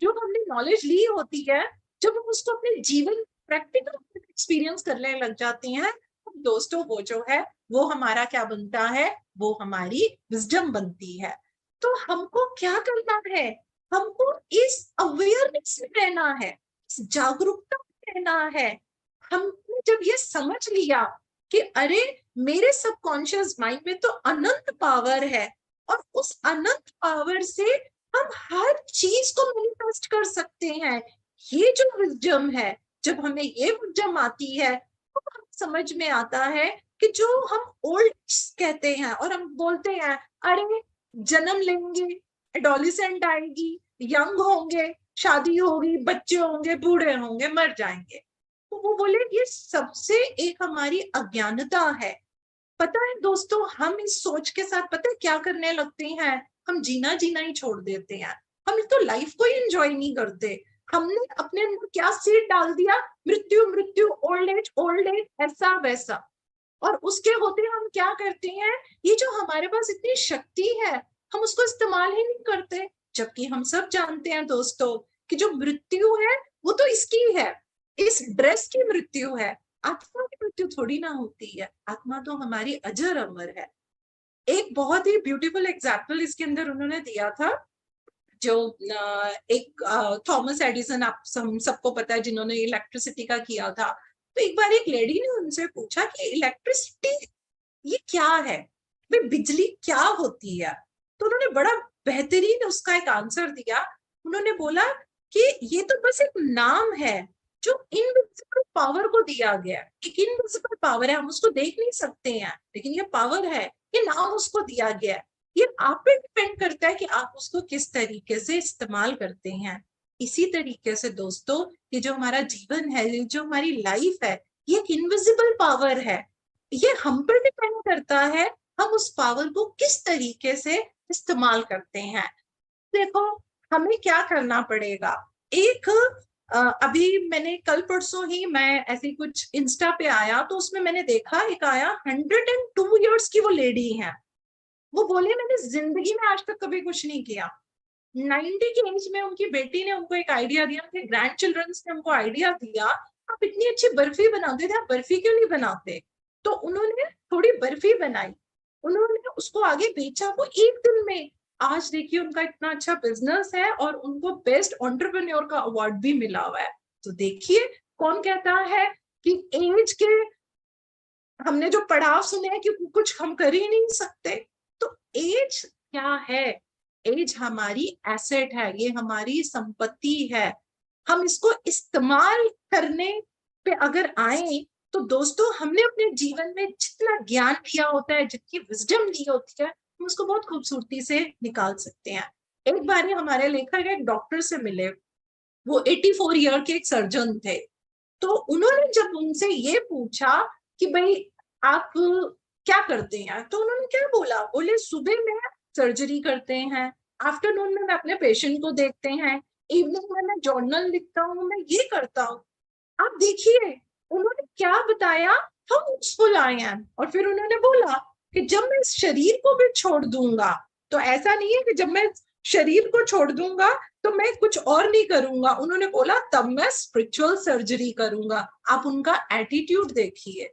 जो हमने नॉलेज ली होती है, जब हम उसको अपने जीवन प्रैक्टिकल एक्सपीरियंस करने लग जाते हैं, तो दोस्तों वो जो है वो हमारा क्या बनता है, वो हमारी विजडम बनती है। तो हमको क्या करना है, हमको इस अवेयरनेस में रहना है, इस जागरूकता में रहना है। हमने जब ये समझ लिया कि अरे मेरे सबकॉन्शियस माइंड में तो अनंत पावर है और उस अनंत पावर से हम हर चीज को मैनिफेस्ट कर सकते हैं, ये जो विजडम है, जब हमें ये विजडम आती है तो हमें समझ में आता है कि जो हम ओल्ड कहते हैं और हम बोलते हैं अरे जन्म लेंगे, एडोलिसेंट आएगी, यंग होंगे, शादी होगी, बच्चे होंगे, बूढ़े होंगे, मर जाएंगे। तो वो बोले ये सबसे एक हमारी अज्ञानता है। पता है दोस्तों, हम इस सोच के साथ पता है क्या करने लगते हैं, हम जीना जीना ही छोड़ देते हैं। हम तो लाइफ को ही एंजॉय नहीं करते। हमने अपने अंदर क्या सीड डाल दिया, मृत्यु मृत्यु, ओल्ड एज, ऐसा वैसा। और उसके होते हम क्या करते हैं, ये जो हमारे पास इतनी शक्ति है हम उसको इस्तेमाल ही नहीं करते। जबकि हम सब जानते हैं दोस्तों कि जो मृत्यु है वो तो इसकी है, इस ड्रेस की मृत्यु है, आत्मा की मृत्यु थोड़ी ना होती है। आत्मा तो हमारी अजर अमर है। एक बहुत ही ब्यूटीफुल एग्जाम्पल इसके अंदर उन्होंने दिया था, जो एक थॉमस एडिसन, आप हम सबको पता है, जिन्होंने इलेक्ट्रिसिटी का किया था। तो एक बार एक लेडी ने उनसे पूछा कि इलेक्ट्रिसिटी ये क्या है, भाई बिजली क्या होती है? तो उन्होंने बड़ा बेहतरीन उसका एक आंसर दिया। उन्होंने बोला कि ये तो बस एक नाम है जो इनविजिबल पावर को दिया गया है। एक इनविजिबल पावर है, हम उसको देख नहीं सकते हैं, लेकिन ये पावर है, ये नाम उसको दिया गया है। ये आप पे डिपेंड करता है कि आप उसको किस तरीके से इस्तेमाल करते हैं। इसी तरीके से दोस्तों ये जो हमारा जीवन है, ये जो हमारी लाइफ है, ये एक इनविजिबल पावर है। ये हम पर डिपेंड करता है हम उस पावर को किस तरीके से इस्तेमाल करते हैं। देखो हमें क्या करना पड़ेगा। एक अभी मैंने कल परसों ही मैं ऐसे कुछ इंस्टा पे आया तो उसमें मैंने देखा, एक आया 102 ईयर्स की वो लेडी है। वो बोले मैंने जिंदगी में आज तक कभी कुछ नहीं किया, 90 की एज में उनकी बेटी ने उनको एक आइडिया दिया, उनके ग्रैंड चिल्ड्रंस ने उनको आइडिया दिया, आप इतनी अच्छी बर्फी बनाते थे, आप बर्फी क्यों नहीं बनाते? तो उन्होंने थोड़ी बर्फी बनाई, उन्होंने उसको आगे बेचा, वो एक दिन में। आज देखिए उनका इतना अच्छा बिजनेस है और उनको बेस्ट एंटरप्रेन्योर का अवार्ड भी मिला हुआ है। तो देखिए कौन कहता है कि एज के, हमने जो पड़ाव सुने हैं कि कुछ हम कर ही नहीं सकते। तो एज क्या है? एज हमारी एसेट है, ये हमारी संपत्ति है। हम इसको इस्तेमाल करने पे अगर आए तो दोस्तों, हमने अपने जीवन में जितना ज्ञान लिया होता है, जितनी विजडम ली होती है, हम उसको बहुत खूबसूरती से निकाल सकते हैं। एक बार हमारे लेखक एक डॉक्टर से मिले, वो 84 ईयर के एक सर्जन थे। तो उन्होंने जब उनसे ये पूछा कि भाई आप क्या करते हैं, तो उन्होंने क्या बोला, बोले सुबह में सर्जरी करते हैं, आफ्टरनून में मैं अपने पेशेंट को देखते हैं, इवनिंग में मैं जर्नल लिखता हूँ, मैं ये करता हूँ। आप देखिए उन्होंने क्या बताया, हम यूजफुल आए हैं। और फिर उन्होंने बोला कि जब मैं इस शरीर को भी छोड़ दूंगा, तो ऐसा नहीं है कि जब मैं शरीर को छोड़ दूंगा तो मैं कुछ और नहीं करूंगा। उन्होंने बोला तब मैं स्पिरिचुअल सर्जरी करूंगा। आप उनका एटीट्यूड देखिए।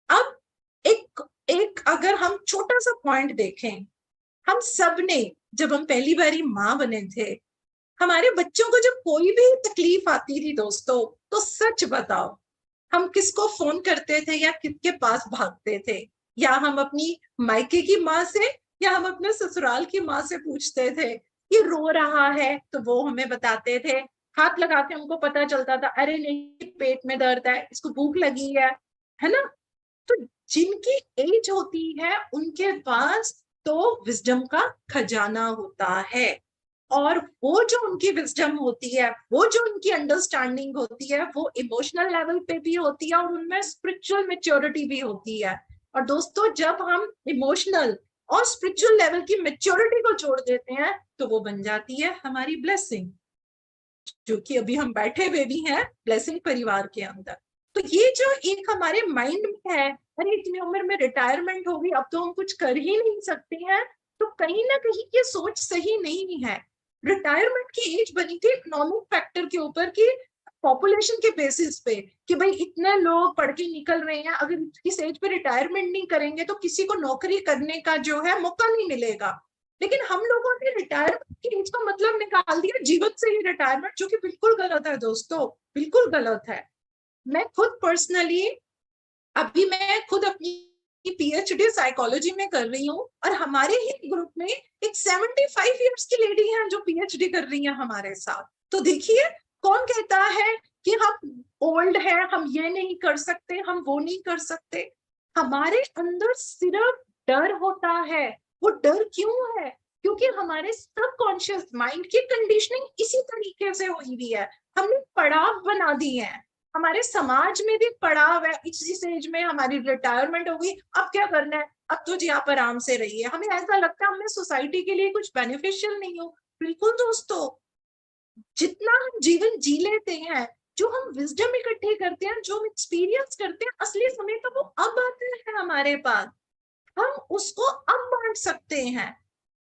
अब एक एक अगर हम छोटा सा पॉइंट देखें, हम सब ने जब हम पहली बारी माँ बने थे, हमारे बच्चों को जब कोई भी तकलीफ आती थी दोस्तों, तो सच बताओ हम किसको फोन करते थे या किसके पास भागते थे? या हम अपनी मायके की माँ से या हम अपने ससुराल की माँ से पूछते थे कि रो रहा है, तो वो हमें बताते थे, हाथ लगा के हमको पता चलता था, अरे नहीं पेट में दर्द है, इसको भूख लगी है ना? तो जिनकी एज होती है उनके पास तो विजडम का खजाना होता है, और वो जो उनकी विजडम होती है, वो जो उनकी अंडरस्टैंडिंग होती है, वो इमोशनल लेवल पे भी होती है और उनमें स्पिरिचुअल मेच्योरिटी भी होती है। और दोस्तों जब हम इमोशनल और स्पिरिचुअल लेवल की मेच्योरिटी को जोड़ देते हैं, तो वो बन जाती है हमारी ब्लेसिंग, जो कि अभी हम बैठे हुए भी हैं ब्लेसिंग परिवार के अंदर। तो ये जो एक हमारे माइंड में है, अरे इतनी उम्र में रिटायरमेंट होगी, अब तो हम कुछ कर ही नहीं सकते हैं, तो कहीं ना कहीं ये सोच सही नहीं है। रिटायरमेंट की एज बनी थी इकोनॉमिक फैक्टर के ऊपर की, पॉपुलेशन के बेसिस पे, कि भाई इतने लोग पढ़ के निकल रहे हैं, अगर इस एज पे रिटायरमेंट नहीं करेंगे तो किसी को नौकरी करने का जो है मौका नहीं मिलेगा। लेकिन हम लोगों ने रिटायरमेंट की एज का मतलब निकाल दिया जीवन से ही रिटायरमेंट, जो कि बिल्कुल गलत है दोस्तों, बिल्कुल गलत है। मैं खुद पर्सनली, अभी मैं खुद अपनी पीएचडी साइकोलॉजी में कर रही हूँ, और हमारे ही ग्रुप में एक 75 इयर्स की लेडी है जो पीएचडी कर रही है हमारे साथ। तो देखिए कौन कहता है कि हम ओल्ड है, हम ये नहीं कर सकते, हम वो नहीं कर सकते। हमारे अंदर सिर्फ डर होता है। वो डर क्यों है? क्योंकि हमारे सबकॉन्शियस माइंड की कंडीशनिंग इसी तरीके से हुई हुई है, हमने पड़ाव बना दिए हैं। हमारे समाज में भी पड़ाव है, इस एज में हमारी रिटायरमेंट होगी, अब क्या करना है, अब तो जी आप आराम से रहिए। हमें ऐसा लगता है हमने सोसाइटी के लिए कुछ बेनिफिशियल नहीं हो। बिल्कुल दोस्तों, जितना हम जीवन जी लेते हैं, जो हम विजडम इकट्ठे करते हैं, जो हम एक्सपीरियंस करते हैं, असली समय तो वो अब आते हैं हमारे पास, हम उसको अब बांट सकते हैं।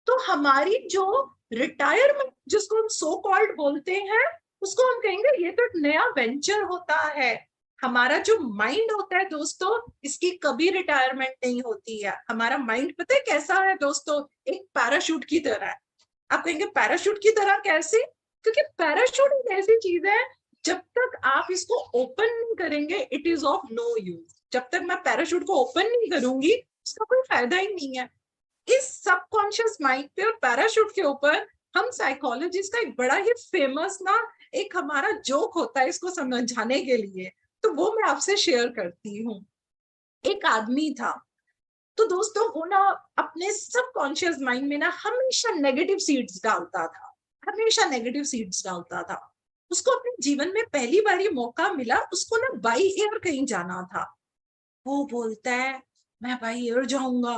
तो हमारी जो रिटायरमेंट जिसको हम सो कॉल्ड बोलते हैं, उसको हम कहेंगे ये तो एक नया वेंचर होता है। हमारा जो माइंड होता है दोस्तों, इसकी कभी रिटायरमेंट नहीं होती है। हमारा माइंड पता है कैसा है दोस्तों? एक पैराशूट की तरह है। आप कहेंगे पैराशूट की तरह कैसे? क्योंकि पैराशूट एक ऐसी चीज है, जब तक आप इसको ओपन नहीं करेंगे it is of no use. जब तक मैं पैराशूट को ओपन नहीं करूंगी उसका कोई फायदा ही नहीं है। इस सबकॉन्शियस माइंड पे और पैराशूट के ऊपर हम साइकोलॉजिस्ट का एक बड़ा ही फेमस ना एक हमारा जोक होता है इसको समझाने के लिए, तो वो मैं आपसे शेयर करती हूँ। एक आदमी था, तो दोस्तों वो ना अपने सबकॉन्शियस माइंड में ना हमेशा नेगेटिव सीड्स डालता था, हमेशा नेगेटिव सीड्स डालता था। उसको अपने जीवन में पहली बार ये मौका मिला, उसको ना बाई एयर कहीं जाना था। वो बोलता है मैं बाई एयर जाऊंगा,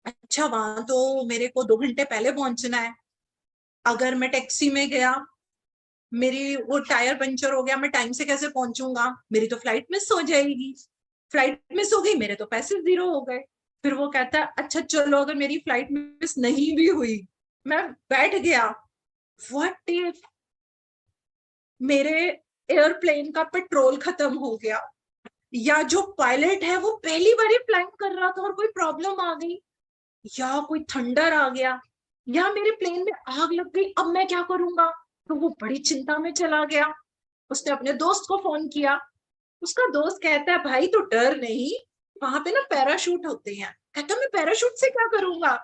अच्छा वहां तो मेरे को 2 घंटे पहले पहुंचना है, अगर मैं टैक्सी में गया, मेरी वो टायर पंचर हो गया, मैं टाइम से कैसे पहुंचूंगा, मेरी तो फ्लाइट मिस हो जाएगी, फ्लाइट मिस हो गई मेरे तो पैसे जीरो हो गए। फिर वो कहता है अच्छा चलो अगर मेरी फ्लाइट मिस नहीं भी हुई मैं बैठ गया, व्हाट इफ मेरे एयरप्लेन का पेट्रोल खत्म हो गया, या जो पायलट है वो पहली बार फ्लाइंग कर रहा था और कोई प्रॉब्लम आ गई, या कोई थंडर आ गया, या मेरे प्लेन में आग लग गई, अब मैं क्या करूंगा। तो वो बड़ी चिंता में चला गया। उसने अपने दोस्त को फोन किया। उसका दोस्त कहता है भाई तो डर नहीं, वहां पे ना पैराशूट होते हैं। कहता मैं पैराशूट से क्या करूंगा।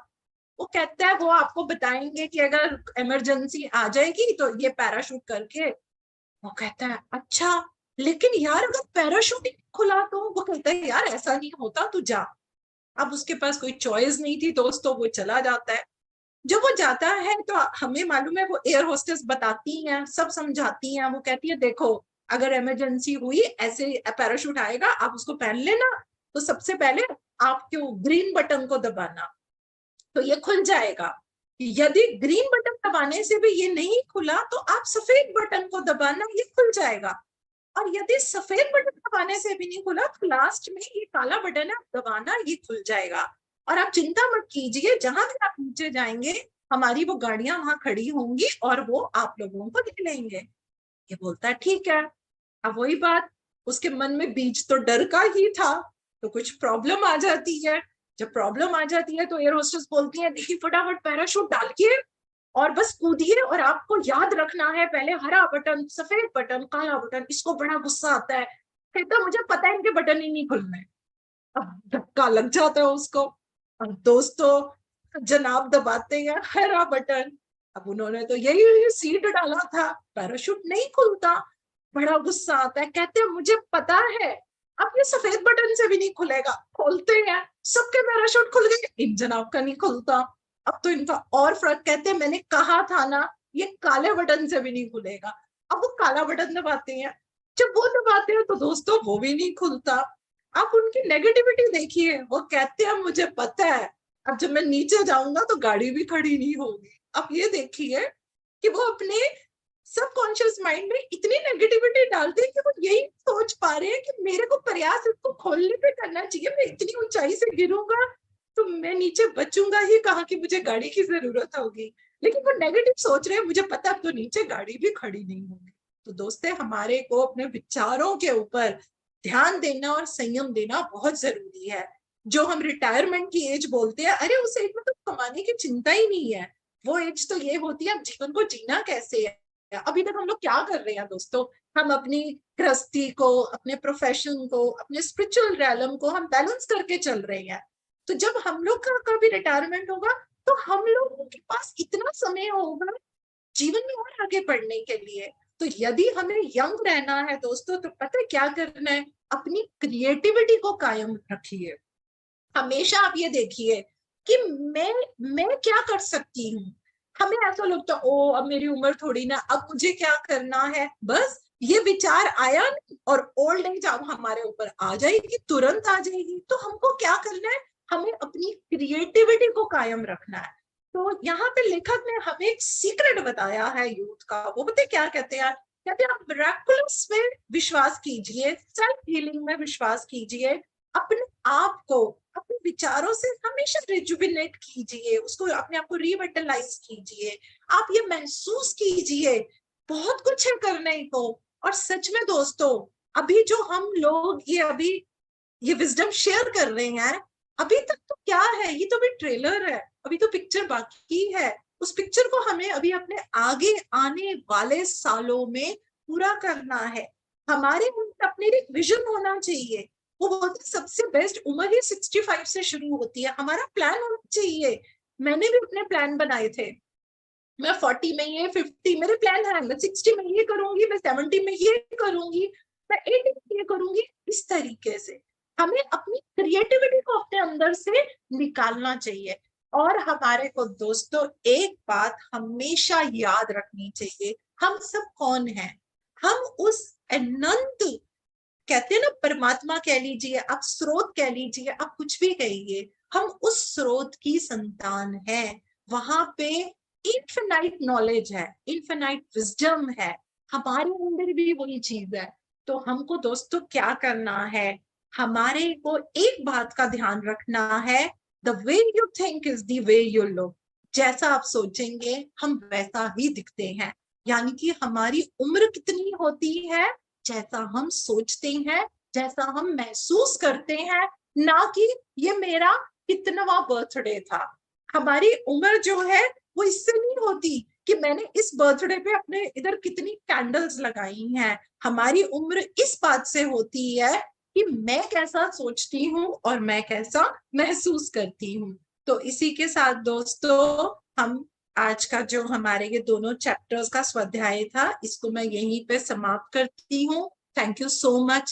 वो कहता है वो आपको बताएंगे कि अगर इमरजेंसी आ जाएगी तो ये पैराशूट करके। वो कहता है अच्छा, लेकिन यार अगर पैराशूट ही खुला तो। वो कहता है यार ऐसा नहीं होता, तू जा। अब उसके पास कोई चॉइस नहीं थी दोस्तों, वो चला जाता है। जब वो जाता है तो हमें मालूम है वो एयर होस्टेस बताती हैं, सब समझाती हैं। वो कहती है देखो अगर इमरजेंसी हुई ऐसे पैराशूट आएगा, आप उसको पहन लेना। तो सबसे पहले आपके ग्रीन बटन को दबाना तो ये खुल जाएगा। यदि ग्रीन बटन दबाने से भी ये नहीं खुला तो आप सफेद बटन को दबाना, ये खुल जाएगा। और यदि सफेद बटन दबाने से भी नहीं खुला तो लास्ट में ये काला बटन है, आप दबाना, ये खुल जाएगा। और आप चिंता मत कीजिए, जहां भी आप नीचे जाएंगे हमारी वो गाड़ियां वहां खड़ी होंगी और वो आप लोगों को ले लेंगे। ये बोलता है ठीक है। अब वही बात, उसके मन में बीज तो डर का ही था। तो कुछ प्रॉब्लम आ जाती है। जब प्रॉब्लम आ जाती है तो एयर होस्टेस बोलती है देखिए फटाफट पैराशूट डालिए और बस कूदिए, और आपको याद रखना है पहले हरा बटन, सफेद बटन, काला बटन। इसको बड़ा गुस्सा आता है, कहता मुझे पता है इनके बटन ही नहीं खुलने। अब धक्का लग जाता है उसको। अब दोस्तों जनाब दबाते हैं हरा बटन। अब उन्होंने तो यही सीट डाला था, पैराशूट नहीं खुलता। बड़ा गुस्सा आता है, कहते हैं मुझे पता है अब ये सफेद बटन से भी नहीं खुलेगा। खोलते हैं, सबके पैराशूट खुल गए, इन जनाब का नहीं खुलता। अब तो इनका और फर्क, कहते हैं मैंने कहा था ना ये काले बटन से भी नहीं खुलेगा। अब वो काला बटन दबाते हैं। जब वो दबाते हैं तो दोस्तों वो भी नहीं खुलता। आप उनकी नेगेटिविटी देखिए, वो कहते हैं मुझे पता है अब जब मैं नीचे जाऊंगा तो गाड़ी भी खड़ी नहीं होगी। अब ये देखिए कि वो अपने सबकॉन्शियस माइंड में इतनी नेगेटिविटी डालते हैं कि वो यही सोच पा रहे हैं कि मेरे को प्रयास इसको खोलने पे करना चाहिए। मैं इतनी ऊंचाई से गिरूंगा तो मैं नीचे बचूंगा ही कहाँ की मुझे गाड़ी की जरूरत होगी। लेकिन वो नेगेटिव सोच रहे हैं, मुझे पता अब तो नीचे गाड़ी भी खड़ी नहीं होगी। तो दोस्तों हमारे को अपने विचारों के ऊपर ध्यान देना और संयम देना बहुत जरूरी है। जो हम रिटायरमेंट की एज बोलते हैं, अरे उस एज में तो कमाने की चिंता ही नहीं है। वो एज तो ये होती है अब जीवन को जीना कैसे है। अभी तक हम लोग क्या कर रहे हैं दोस्तों, हम अपनी गृहस्थी को, अपने प्रोफेशन को, अपने स्पिरिचुअल रैलम को हम बैलेंस करके चल रहे हैं। तो जब हम लोग का कभी रिटायरमेंट होगा तो हम लोगों के पास इतना समय होगा जीवन में और आगे बढ़ने के लिए। तो यदि हमें यंग रहना है दोस्तों तो पता है क्या करना है, अपनी क्रिएटिविटी को कायम रखिए। हमेशा आप ये देखिए कि मैं क्या कर सकती हूँ। हमें ऐसा लगता है ओ अब मेरी उम्र थोड़ी ना, अब मुझे क्या करना है। बस ये विचार आया और ओल्ड एज अब हमारे ऊपर आ जाएगी, तुरंत आ जाएगी। तो हमको क्या करना है, हमें अपनी क्रिएटिविटी को कायम रखना है। तो यहाँ पे लेखक ने हमें एक सीक्रेट बताया है यूथ का। वो पता क्या कहते हैं, कहते हैं आप मिरेकुलस में विश्वास कीजिए, सेल्फ हीलिंग में विश्वास कीजिए, अपने आप को अपने विचारों से हमेशा रिजुविनेट कीजिए, उसको अपने आप को रिविटलाइज कीजिए। आप ये महसूस कीजिए बहुत कुछ है करने को। और सच में दोस्तों अभी जो हम लोग ये विजडम शेयर कर रहे हैं, अभी तक तो क्या है, ये तो अभी ट्रेलर है, अभी तो पिक्चर बाकी है। उस पिक्चर को हमें अभी अपने आगे आने वाले सालों में पूरा करना है। हमारे अपने एक विजन होना चाहिए। वो बोलते सबसे बेस्ट उम्र ही 65 से शुरू होती है। हमारा प्लान होना चाहिए। मैंने भी अपने प्लान बनाए थे, मैं 40 में ये, 50 मेरे प्लान है, मैं 60 में ये करूंगी, मैं 70 में ये करूंगी, मैं 80 में ये करूंगी। इस तरीके से हमें अपनी क्रिएटिविटी को अपने अंदर से निकालना चाहिए। और हमारे को दोस्तों एक बात हमेशा याद रखनी चाहिए, हम सब कौन हैं। हम उस अनंत, कहते हैं ना परमात्मा कह लीजिए, आप स्रोत कह लीजिए, आप कुछ भी कहिए, हम उस स्रोत की संतान हैं। वहां पे इनफिनाइट नॉलेज है, इनफिनाइट विजडम है, हमारे अंदर भी वही चीज है। तो हमको दोस्तों क्या करना है, हमारे को एक बात का ध्यान रखना है, the way you think is the way you look. जैसा आप सोचेंगे हम वैसा ही दिखते हैं। यानी कि हमारी उम्र कितनी होती है, जैसा हम सोचते हैं, जैसा हम महसूस करते हैं, ना कि ये मेरा कितनवा बर्थडे था। हमारी उम्र जो है वो इससे नहीं होती कि मैंने इस बर्थडे पे अपने इधर कितनी कैंडल्स लगाई हैं। हमारी उम्र इस बात से होती है कि मैं कैसा सोचती हूँ और मैं कैसा महसूस करती हूँ। तो इसी के साथ दोस्तों हम आज का जो हमारे ये दोनों चैप्टर्स का स्वाध्याय था इसको मैं यहीं पे समाप्त करती हूँ। Thank you so much.